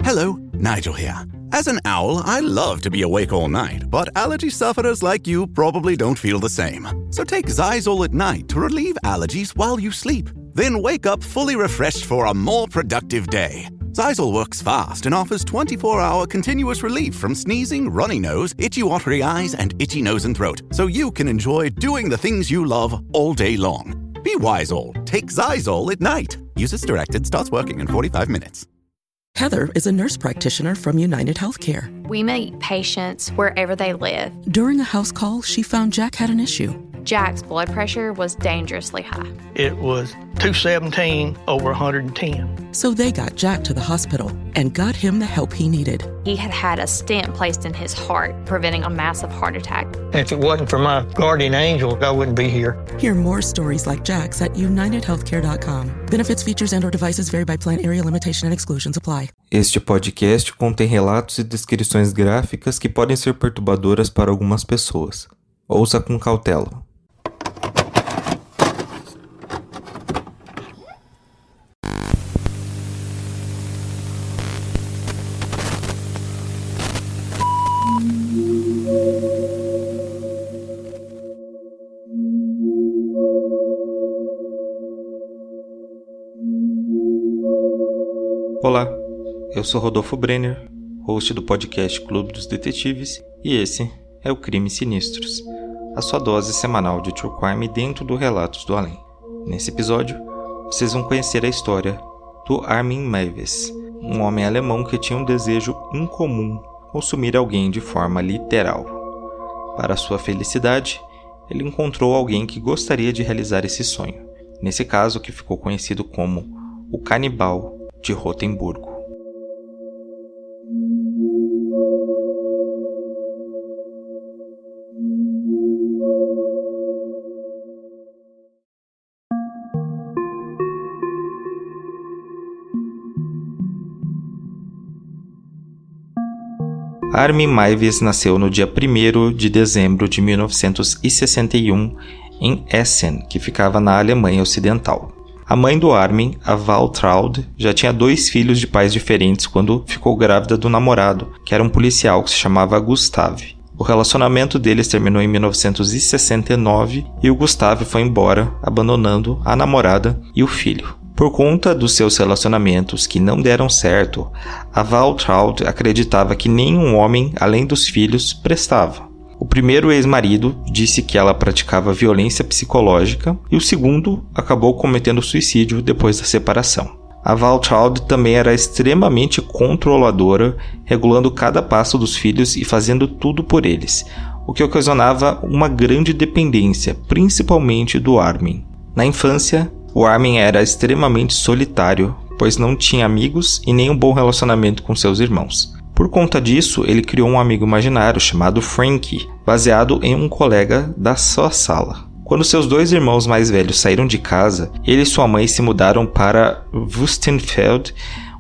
Hello, Nigel here. As an owl, I love to be awake all night, but allergy sufferers like you probably don't feel the same. So take Xyzal at night to relieve allergies while you sleep. Then wake up fully refreshed for a more productive day. Xyzal works fast and offers 24-hour continuous relief from sneezing, runny nose, itchy watery eyes, and itchy nose and throat, so you can enjoy doing the things you love all day long. Be Wise-all. Take Xyzal at night. Use as directed. Starts working in 45 minutes. Heather is a nurse practitioner from United Healthcare. We meet patients wherever they live. During a house call, she found Jack had an issue. Jack's blood pressure was dangerously high. It was 217 over 110. So they got Jack to the hospital and got him the help he needed. He had had a stent placed in his heart, preventing a massive heart attack. If it wasn't for my guardian angel, I wouldn't be here. Hear more stories like Jack's at unitedhealthcare.com. Benefits, features, and/or devices vary by plan, area, limitation, and exclusions apply. Este podcast contém relatos e descrições gráficas que podem ser perturbadoras para algumas pessoas. Ouça com cautela. Olá, eu sou Rodolfo Brenner, host do podcast Clube dos Detetives, e esse é o Crimes Sinistros, a sua dose semanal de True Crime dentro do Relatos do Além. Nesse episódio, vocês vão conhecer a história do Armin Meiwes, um homem alemão que tinha um desejo incomum: consumir alguém de forma literal. Para sua felicidade, ele encontrou alguém que gostaria de realizar esse sonho, nesse caso que ficou conhecido como o Canibal de Rotemburgo. Armin Meiwes nasceu no dia 1º de dezembro de 1961 em Essen, que ficava na Alemanha Ocidental. A mãe do Armin, a Waltraud, já tinha 2 filhos de pais diferentes quando ficou grávida do namorado, que era um policial que se chamava Gustav. O relacionamento deles terminou em 1969 e o Gustav foi embora, abandonando a namorada e o filho. Por conta dos seus relacionamentos que não deram certo, a Waltraud acreditava que nenhum homem, além dos filhos, prestava. O primeiro ex-marido disse que ela praticava violência psicológica e o segundo acabou cometendo suicídio depois da separação. A Waltraud também era extremamente controladora, regulando cada passo dos filhos e fazendo tudo por eles, o que ocasionava uma grande dependência, principalmente do Armin. Na infância, o Armin era extremamente solitário, pois não tinha amigos e nem um bom relacionamento com seus irmãos. Por conta disso, ele criou um amigo imaginário chamado Frankie, baseado em um colega da sua sala. Quando seus 2 irmãos mais velhos saíram de casa, ele e sua mãe se mudaram para Wüstenfeld,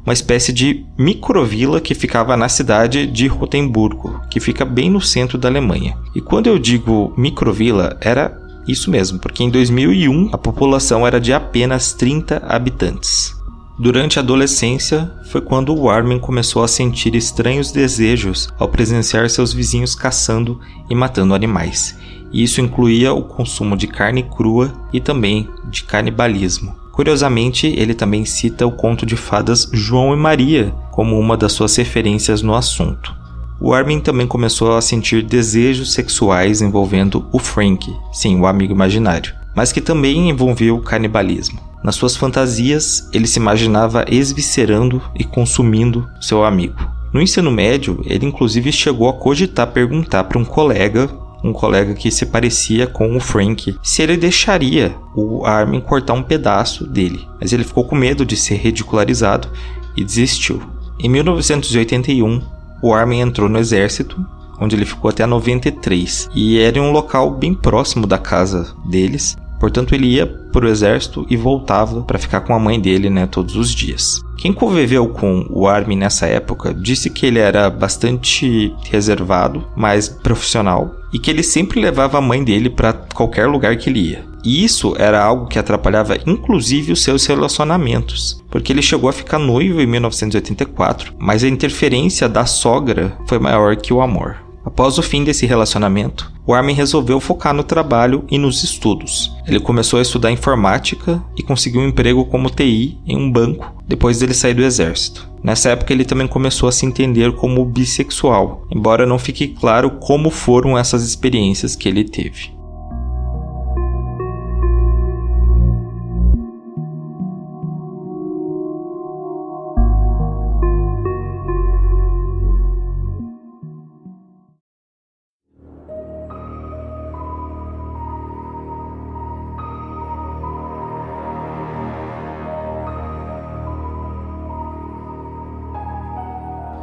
uma espécie de microvila que ficava na cidade de Rotemburgo, que fica bem no centro da Alemanha. E quando eu digo microvila, era isso mesmo, porque em 2001 a população era de apenas 30 habitantes. Durante a adolescência, foi quando o Armin começou a sentir estranhos desejos ao presenciar seus vizinhos caçando e matando animais. E isso incluía o consumo de carne crua e também de canibalismo. Curiosamente, ele também cita o conto de fadas João e Maria como uma das suas referências no assunto. O Armin também começou a sentir desejos sexuais envolvendo o Frank, sim, o amigo imaginário, mas que também envolvia o canibalismo. Nas suas fantasias, ele se imaginava esviscerando e consumindo seu amigo. No ensino médio, ele inclusive chegou a cogitar perguntar para um colega que se parecia com o Frank, se ele deixaria o Armin cortar um pedaço dele. Mas ele ficou com medo de ser ridicularizado e desistiu. Em 1981, o Armin entrou no exército, onde ele ficou até 93, e era em um local bem próximo da casa deles. Portanto, ele ia para o exército e voltava para ficar com a mãe dele, todos os dias. Quem conviveu com o Armin nessa época disse que ele era bastante reservado, mas profissional, e que ele sempre levava a mãe dele para qualquer lugar que ele ia. E isso era algo que atrapalhava inclusive os seus relacionamentos, porque ele chegou a ficar noivo em 1984, mas a interferência da sogra foi maior que o amor. Após o fim desse relacionamento, o Armin resolveu focar no trabalho e nos estudos. Ele começou a estudar informática e conseguiu um emprego como TI em um banco depois dele sair do exército. Nessa época ele também começou a se entender como bissexual, embora não fique claro como foram essas experiências que ele teve.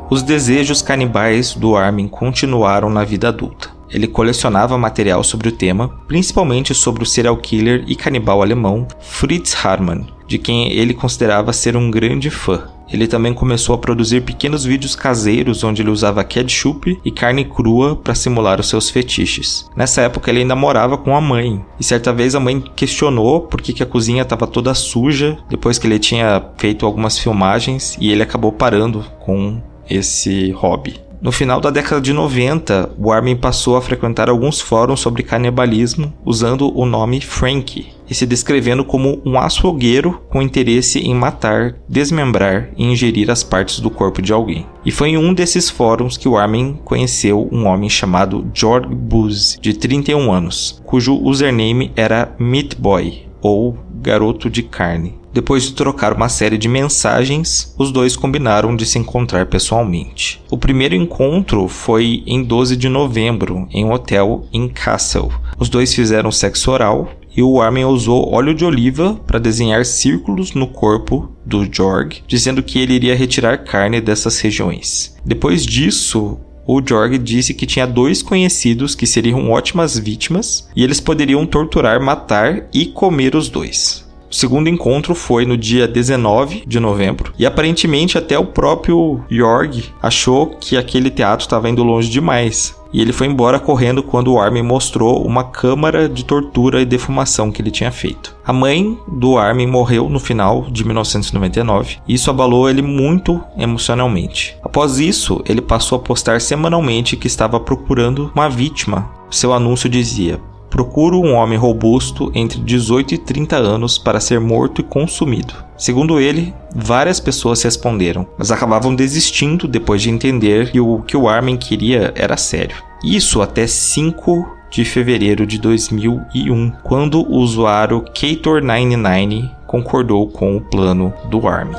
Os desejos canibais do Armin continuaram na vida adulta. Ele colecionava material sobre o tema, principalmente sobre o serial killer e canibal alemão Fritz Haarmann, de quem ele considerava ser um grande fã. Ele também começou a produzir pequenos vídeos caseiros onde ele usava ketchup e carne crua para simular os seus fetiches. Nessa época ele ainda morava com a mãe, e certa vez a mãe questionou por que a cozinha estava toda suja depois que ele tinha feito algumas filmagens, e ele acabou parando com esse hobby. No final da década de 90, o Armin passou a frequentar alguns fóruns sobre canibalismo usando o nome Frank, e se descrevendo como um açougueiro com interesse em matar, desmembrar e ingerir as partes do corpo de alguém. E foi em um desses fóruns que o Armin conheceu um homem chamado Jörg Buse, de 31 anos, cujo username era Meat Boy, ou Garoto de Carne. Depois de trocar uma série de mensagens, os dois combinaram de se encontrar pessoalmente. O primeiro encontro foi em 12 de novembro, em um hotel em Kassel. Os dois fizeram sexo oral e o Armin usou óleo de oliva para desenhar círculos no corpo do Jörg, dizendo que ele iria retirar carne dessas regiões. Depois disso, o Jörg disse que tinha 2 conhecidos que seriam ótimas vítimas e eles poderiam torturar, matar e comer os dois. O segundo encontro foi no dia 19 de novembro e aparentemente até o próprio Jörg achou que aquele teatro estava indo longe demais. E ele foi embora correndo quando o Armin mostrou uma câmara de tortura e defumação que ele tinha feito. A mãe do Armin morreu no final de 1999 e isso abalou ele muito emocionalmente. Após isso, ele passou a postar semanalmente que estava procurando uma vítima. Seu anúncio dizia: "Procuro um homem robusto entre 18 e 30 anos para ser morto e consumido." Segundo ele, várias pessoas responderam, mas acabavam desistindo depois de entender que o que o Armin queria era sério. Isso até 5 de fevereiro de 2001, quando o usuário Keitor99 concordou com o plano do Armin.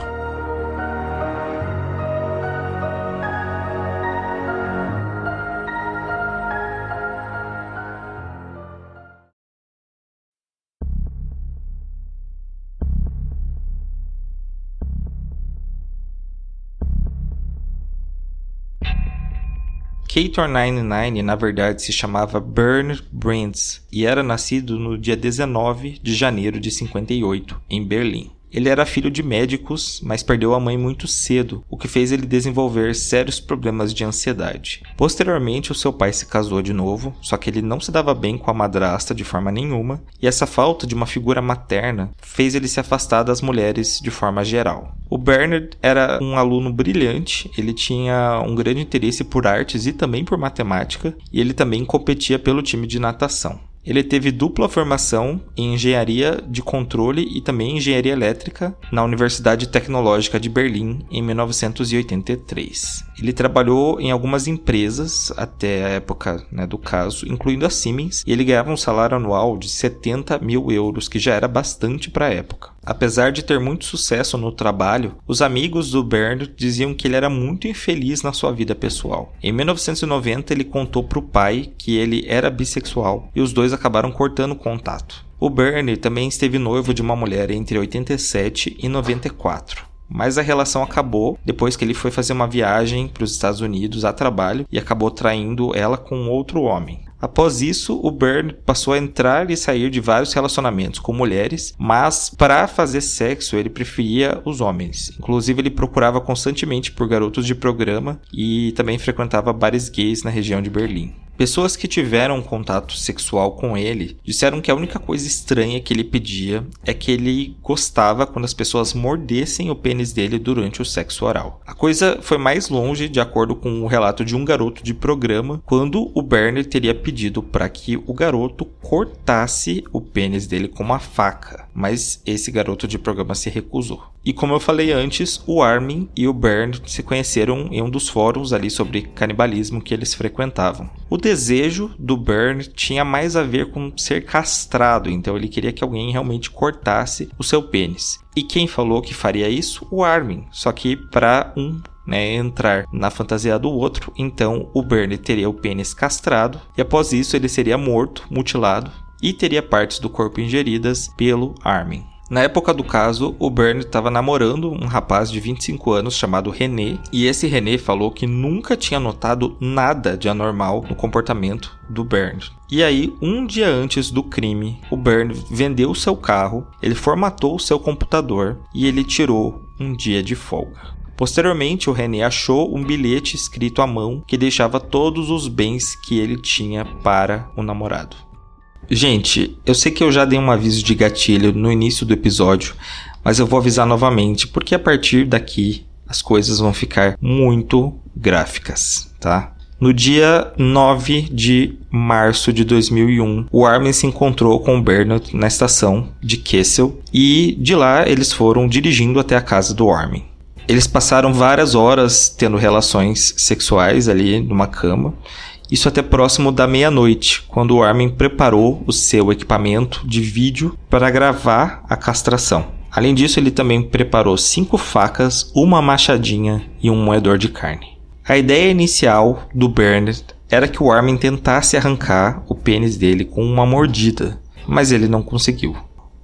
Keitor99 na verdade se chamava Bernard Brands e era nascido no dia 19 de janeiro de 58, em Berlim. Ele era filho de médicos, mas perdeu a mãe muito cedo, o que fez ele desenvolver sérios problemas de ansiedade. Posteriormente, o seu pai se casou de novo, só que ele não se dava bem com a madrasta de forma nenhuma, e essa falta de uma figura materna fez ele se afastar das mulheres de forma geral. O Bernard era um aluno brilhante, ele tinha um grande interesse por artes e também por matemática, e ele também competia pelo time de natação. Ele teve dupla formação em engenharia de controle e também engenharia elétrica na Universidade Tecnológica de Berlim em 1983. Ele trabalhou em algumas empresas até a época do caso, incluindo a Siemens, e ele ganhava um salário anual de 70 mil euros, que já era bastante para a época. Apesar de ter muito sucesso no trabalho, os amigos do Bernard diziam que ele era muito infeliz na sua vida pessoal. Em 1990, ele contou para o pai que ele era bissexual e os dois acabaram cortando o contato. O Bernard também esteve noivo de uma mulher entre 87 e 94. Mas a relação acabou depois que ele foi fazer uma viagem para os Estados Unidos a trabalho e acabou traindo ela com outro homem. Após isso, o Bernard passou a entrar e sair de vários relacionamentos com mulheres, mas para fazer sexo ele preferia os homens. Inclusive ele procurava constantemente por garotos de programa e também frequentava bares gays na região de Berlim. Pessoas que tiveram contato sexual com ele disseram que a única coisa estranha que ele pedia é que ele gostava quando as pessoas mordessem o pênis dele durante o sexo oral. A coisa foi mais longe, de acordo com o relato de um garoto de programa, quando o Bernard teria pedido para que o garoto cortasse o pênis dele com uma faca, mas esse garoto de programa se recusou. E como eu falei antes, o Armin e o Bernard se conheceram em um dos fóruns ali sobre canibalismo que eles frequentavam. O desejo do Bernard tinha mais a ver com ser castrado, então ele queria que alguém realmente cortasse o seu pênis. E quem falou que faria isso? O Armin, só que para entrar na fantasia do outro, então o Bernard teria o pênis castrado e após isso ele seria morto, mutilado e teria partes do corpo ingeridas pelo Armin. Na época do caso, o Bernard estava namorando um rapaz de 25 anos chamado René, e esse René falou que nunca tinha notado nada de anormal no comportamento do Bernard. E aí, um dia antes do crime, o Bernard vendeu o seu carro, ele formatou o seu computador e ele tirou um dia de folga. Posteriormente, o René achou um bilhete escrito à mão que deixava todos os bens que ele tinha para o namorado. Gente, eu sei que eu já dei um aviso de gatilho no início do episódio, mas eu vou avisar novamente, porque a partir daqui as coisas vão ficar muito gráficas, tá? No dia 9 de março de 2001, o Armin se encontrou com o Bernard na estação de Kessel e de lá eles foram dirigindo até a casa do Armin. Eles passaram várias horas tendo relações sexuais ali numa cama. Isso até próximo da meia-noite, quando o Armin preparou o seu equipamento de vídeo para gravar a castração. Além disso, ele também preparou 5 facas, uma machadinha e um moedor de carne. A ideia inicial do Bernard era que o Armin tentasse arrancar o pênis dele com uma mordida, mas ele não conseguiu.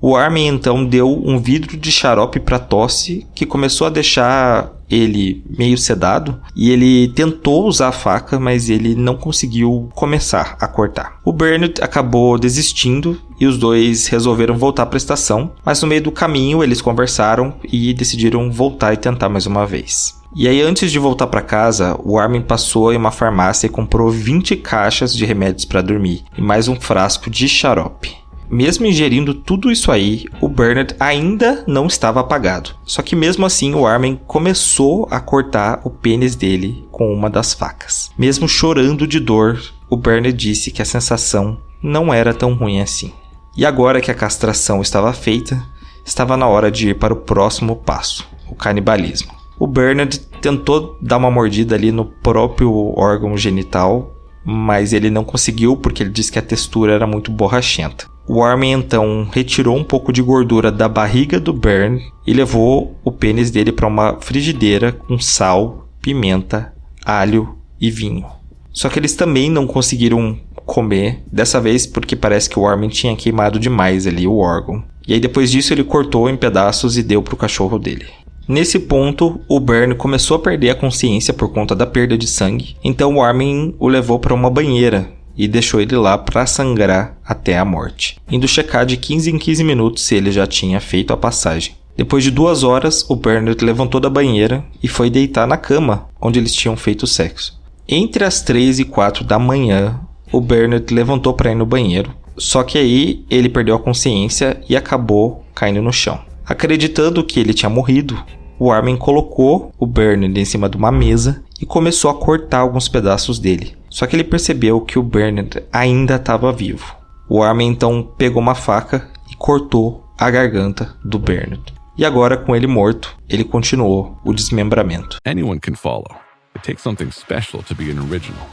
O Armin então deu um vidro de xarope para tosse, que começou a deixar ele meio sedado, e ele tentou usar a faca, mas ele não conseguiu começar a cortar. O Bernard acabou desistindo e os dois resolveram voltar para a estação, mas no meio do caminho eles conversaram e decidiram voltar e tentar mais uma vez. E aí, antes de voltar para casa, o Armin passou em uma farmácia e comprou 20 caixas de remédios para dormir e mais um frasco de xarope. Mesmo ingerindo tudo isso aí, o Bernard ainda não estava apagado. Só que mesmo assim, o Armin começou a cortar o pênis dele com uma das facas. Mesmo chorando de dor, o Bernard disse que a sensação não era tão ruim assim. E agora que a castração estava feita, estava na hora de ir para o próximo passo, o canibalismo. O Bernard tentou dar uma mordida ali no próprio órgão genital, mas ele não conseguiu porque ele disse que a textura era muito borrachenta. O Armin então retirou um pouco de gordura da barriga do Bernard e levou o pênis dele para uma frigideira com sal, pimenta, alho e vinho. Só que eles também não conseguiram comer, dessa vez porque parece que o Armin tinha queimado demais ali o órgão. E aí depois disso ele cortou em pedaços e deu para o cachorro dele. Nesse ponto, o Bernard começou a perder a consciência por conta da perda de sangue, então o Armin o levou para uma banheira e deixou ele lá para sangrar até a morte, indo checar de 15 em 15 minutos se ele já tinha feito a passagem. Depois de 2 horas, o Bernard levantou da banheira e foi deitar na cama onde eles tinham feito sexo. Entre as 3 e 4 da manhã, o Bernard levantou para ir no banheiro, só que aí ele perdeu a consciência e acabou caindo no chão. Acreditando que ele tinha morrido, o Armin colocou o Bernard em cima de uma mesa e começou a cortar alguns pedaços dele. Só que ele percebeu que o Bernard ainda estava vivo. O Armin então pegou uma faca e cortou a garganta do Bernard. E agora, com ele morto, ele continuou o desmembramento. Anyone can follow. It takes something special to be an original.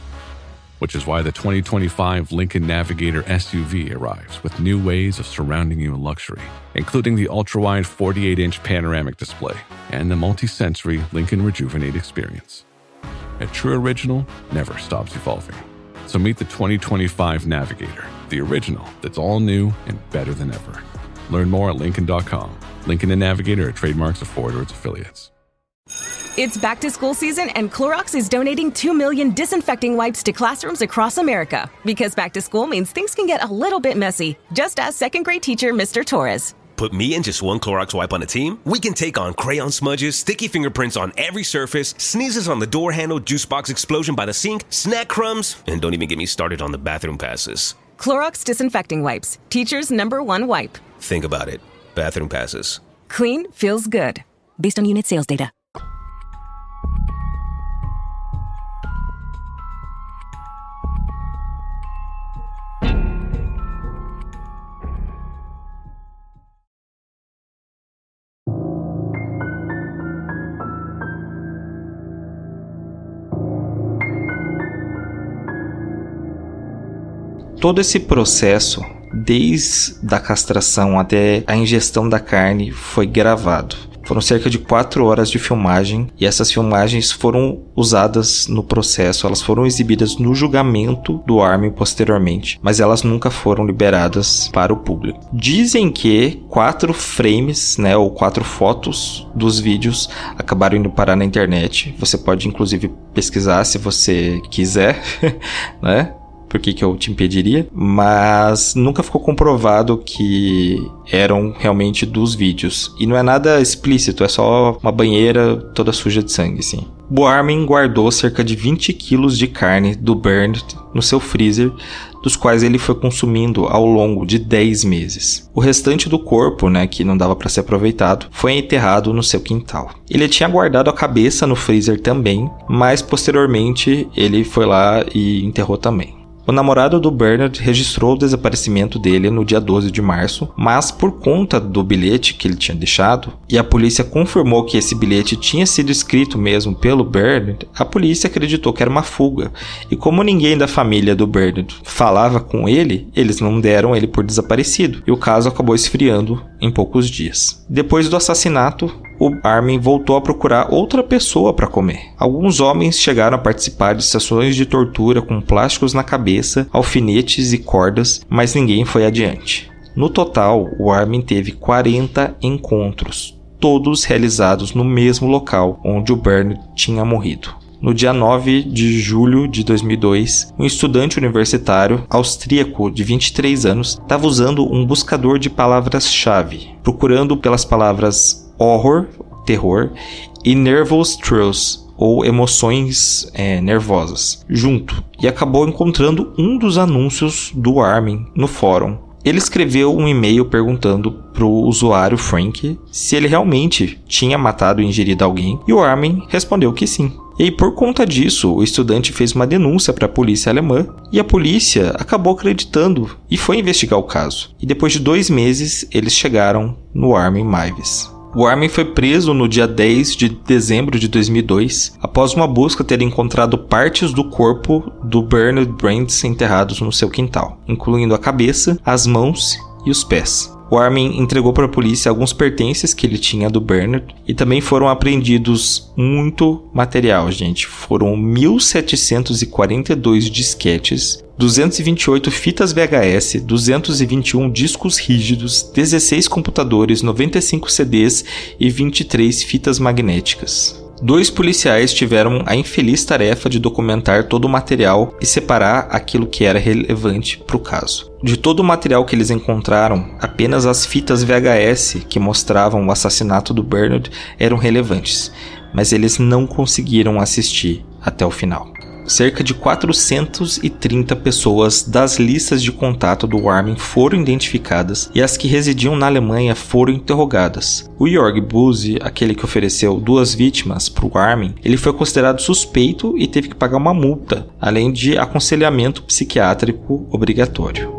Which is why the 2025 Lincoln Navigator SUV arrives with new ways of surrounding you in luxury, including the ultra-wide 48-inch panoramic display and the multi-sensory Lincoln Rejuvenate experience. A true original never stops evolving. So meet the 2025 Navigator, the original that's all new and better than ever. Learn more at Lincoln.com. Lincoln and Navigator are trademarks of Ford or its affiliates. It's back to school season and Clorox is donating 2 million disinfecting wipes to classrooms across America. Because back to school means things can get a little bit messy, just ask second grade teacher Mr. Torres. Put me and just one Clorox wipe on a team, we can take on crayon smudges, sticky fingerprints on every surface, sneezes on the door handle, juice box explosion by the sink, snack crumbs, and don't even get me started on the bathroom passes. Clorox Disinfecting Wipes, teacher's #1 wipe. Think about it. Bathroom passes. Clean feels good. Based on unit sales data. Todo esse processo, desde a castração até a ingestão da carne, foi gravado. Foram cerca de 4 horas de filmagem e essas filmagens foram usadas no processo, elas foram exibidas no julgamento do Armin posteriormente, mas elas nunca foram liberadas para o público. Dizem que 4 frames, ou 4 fotos dos vídeos acabaram indo parar na internet. Você pode inclusive pesquisar se você quiser, né? Por que eu te impediria? Mas nunca ficou comprovado que eram realmente dos vídeos. E não é nada explícito, é só uma banheira toda suja de sangue, sim. O Armin guardou cerca de 20 quilos de carne do Bernard no seu freezer, dos quais ele foi consumindo ao longo de 10 meses. O restante do corpo, que não dava para ser aproveitado, foi enterrado no seu quintal. Ele tinha guardado a cabeça no freezer também, mas posteriormente ele foi lá e enterrou também. O namorado do Bernard registrou o desaparecimento dele no dia 12 de março, mas por conta do bilhete que ele tinha deixado, e a polícia confirmou que esse bilhete tinha sido escrito mesmo pelo Bernard, a polícia acreditou que era uma fuga. E como ninguém da família do Bernard falava com ele, eles não deram ele por desaparecido, e o caso acabou esfriando em poucos dias. Depois do assassinato, o Armin voltou a procurar outra pessoa para comer. Alguns homens chegaram a participar de sessões de tortura com plásticos na cabeça, alfinetes e cordas, mas ninguém foi adiante. No total, o Armin teve 40 encontros, todos realizados no mesmo local onde o Bernard tinha morrido. No dia 9 de julho de 2002, um estudante universitário austríaco de 23 anos estava usando um buscador de palavras-chave, procurando pelas palavras horror, terror, e nervous thrills, ou emoções nervosas, junto, e acabou encontrando um dos anúncios do Armin no fórum. Ele escreveu um e-mail perguntando pro usuário Frank se ele realmente tinha matado e ingerido alguém, e o Armin respondeu que sim. E aí, por conta disso, o estudante fez uma denúncia para a polícia alemã, e a polícia acabou acreditando e foi investigar o caso. E depois de 2 meses, eles chegaram no Armin Meiwes. O Armin foi preso no dia 10 de dezembro de 2002, após uma busca ter encontrado partes do corpo do Bernard Brandes enterrados no seu quintal, incluindo a cabeça, as mãos e os pés. O Armin entregou para a polícia alguns pertences que ele tinha do Bernard e também foram apreendidos muito material, gente. Foram 1.742 disquetes, 228 fitas VHS, 221 discos rígidos, 16 computadores, 95 CDs e 23 fitas magnéticas. 2 policiais tiveram a infeliz tarefa de documentar todo o material e separar aquilo que era relevante para o caso. De todo o material que eles encontraram, apenas as fitas VHS que mostravam o assassinato do Bernard eram relevantes, mas eles não conseguiram assistir até o final. Cerca de 430 pessoas das listas de contato do Armin foram identificadas e as que residiam na Alemanha foram interrogadas. O Jörg Buse, aquele que ofereceu 2 vítimas para o Armin, ele foi considerado suspeito e teve que pagar uma multa, além de aconselhamento psiquiátrico obrigatório.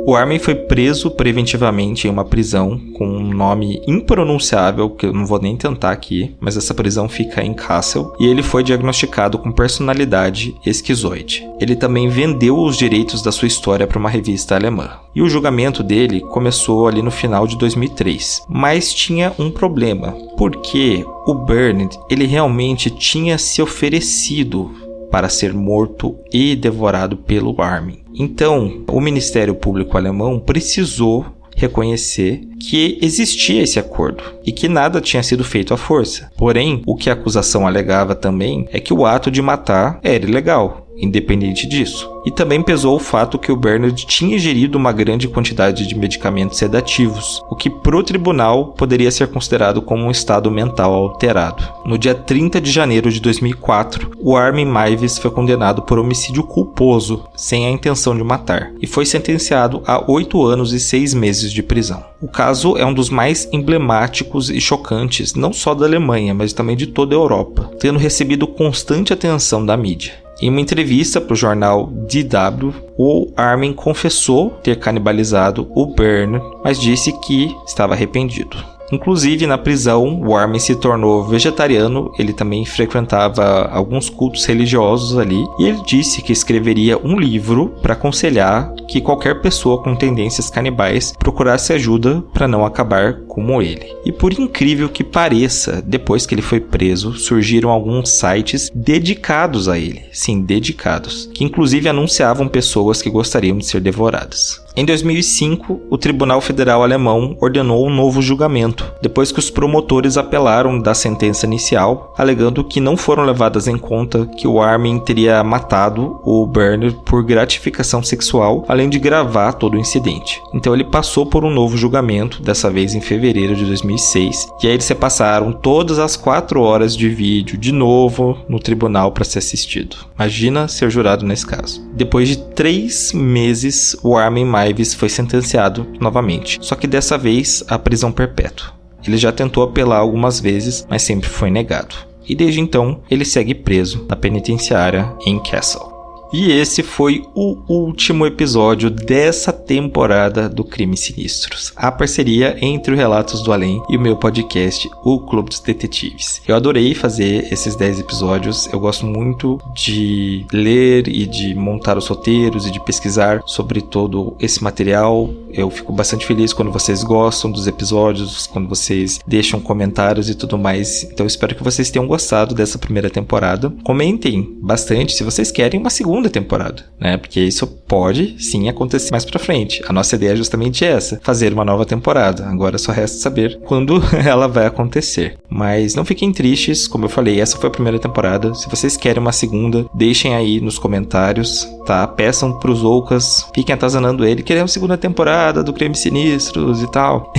O Armin foi preso preventivamente em uma prisão com um nome impronunciável, que eu não vou nem tentar aqui, mas essa prisão fica em Kassel, e ele foi diagnosticado com personalidade esquizoide. Ele também vendeu os direitos da sua história para uma revista alemã. E o julgamento dele começou ali no final de 2003, mas tinha um problema, porque o Bernard, ele realmente tinha se oferecido para ser morto e devorado pelo Armin. Então, o Ministério Público alemão precisou reconhecer que existia esse acordo e que nada tinha sido feito à força. Porém, o que a acusação alegava também é que o ato de matar era ilegal, independente disso. E também pesou o fato que o Bernard tinha ingerido uma grande quantidade de medicamentos sedativos, o que pro tribunal poderia ser considerado como um estado mental alterado. No dia 30 de janeiro de 2004, o Armin Meiwes foi condenado por homicídio culposo, sem a intenção de matar, e foi sentenciado a 8 anos e 6 meses de prisão. O caso é um dos mais emblemáticos e chocantes, não só da Alemanha, mas também de toda a Europa, tendo recebido constante atenção da mídia. Em uma entrevista para o jornal DW, o Armin confessou ter canibalizado o Bernard, mas disse que estava arrependido. Inclusive, na prisão, o Armin se tornou vegetariano, ele também frequentava alguns cultos religiosos ali, e ele disse que escreveria um livro para aconselhar que qualquer pessoa com tendências canibais procurasse ajuda para não acabar como ele. E por incrível que pareça, depois que ele foi preso, surgiram alguns sites dedicados a ele, sim, dedicados, que inclusive anunciavam pessoas que gostariam de ser devoradas. Em 2005, o Tribunal Federal Alemão ordenou um novo julgamento, depois que os promotores apelaram da sentença inicial, alegando que não foram levadas em conta que o Armin teria matado o Bernard por gratificação sexual, além de gravar todo o incidente. Então ele passou por um novo julgamento, dessa vez em fevereiro de 2006, e aí eles repassaram todas as 4 horas de vídeo de novo no tribunal para ser assistido. Imagina ser jurado nesse caso. Depois de 3 meses, o Armin Meiwes foi sentenciado novamente, só que dessa vez a prisão perpétua. Ele já tentou apelar algumas vezes, mas sempre foi negado. E desde então, ele segue preso na penitenciária em Kassel. E esse foi o último episódio dessa temporada do Crimes Sinistros, a parceria entre o Relatos do Além e o meu podcast, o Clube dos Detetives. Eu adorei fazer esses 10 episódios, eu gosto muito de ler e de montar os roteiros e de pesquisar sobre todo esse material. Eu fico bastante feliz quando vocês gostam dos episódios, quando vocês deixam comentários e tudo mais. Então eu espero que vocês tenham gostado dessa primeira temporada. Comentem bastante se vocês querem uma segunda temporada, né? Porque isso pode sim acontecer mais pra frente. A nossa ideia é justamente essa, fazer uma nova temporada. Agora só resta saber quando ela vai acontecer. Mas não fiquem tristes, como eu falei, essa foi a primeira temporada. Se vocês querem uma segunda, deixem aí nos comentários, tá? Peçam pros Oucas, fiquem atazanando ele, queremos segunda temporada do Crimes Sinistros e tal.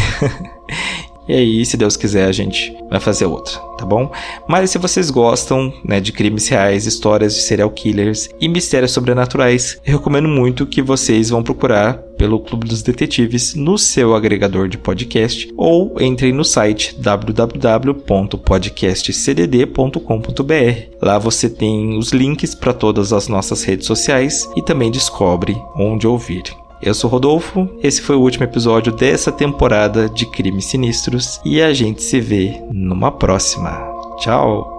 E aí, se Deus quiser, a gente vai fazer outra, tá bom? Mas se vocês gostam, né, de crimes reais, histórias de serial killers e mistérios sobrenaturais, eu recomendo muito que vocês vão procurar pelo Clube dos Detetives no seu agregador de podcast ou entrem no site www.podcastcdd.com.br. Lá você tem os links para todas as nossas redes sociais e também descobre onde ouvir. Eu sou Rodolfo, esse foi o último episódio dessa temporada de Crimes Sinistros e a gente se vê numa próxima. Tchau!